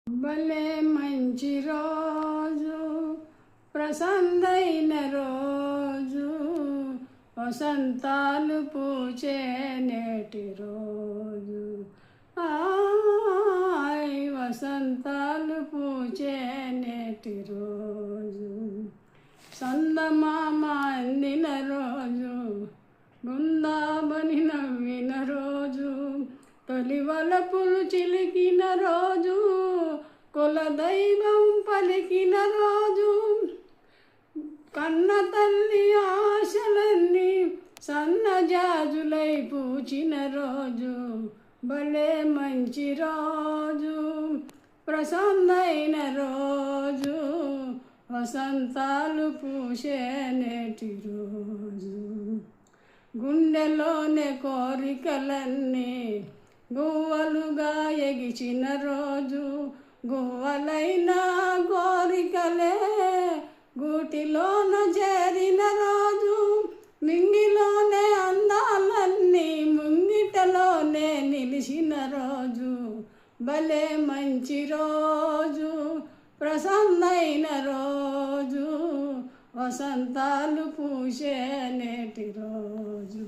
భలే మంచి రోజు, ప్రసన్నమైన రోజు, వసంతాలు పూచే నేటి రోజు. వసంతాలు పూచే నేటి రోజు. చందమామ అందిన రోజు, బృందావని నవ్విన రోజు, తొలి వలపులు చిలికిన రోజు, కులదైవం పలికిన రోజు, కన్న తల్లి ఆశలన్నీ సన్నజాజులై పూచిన రోజు. భలే మంచి రోజు, ప్రసన్నమైన రోజు, వసంతాలు పూసే నేటి రోజు. గుండెలోనే కోరికలన్నీ గువ్వలుగా ఎగిచిన రోజు, గువ్వలైన కోరికలే గూటిలోన చేరిన రోజు. మింగిలోనే అందాలన్నీ ముంగిటలోనే నిలిచిన రోజు. భలే మంచి రోజు, ప్రసన్నమైన రోజు, వసంతాలు పూసే నేటి రోజు.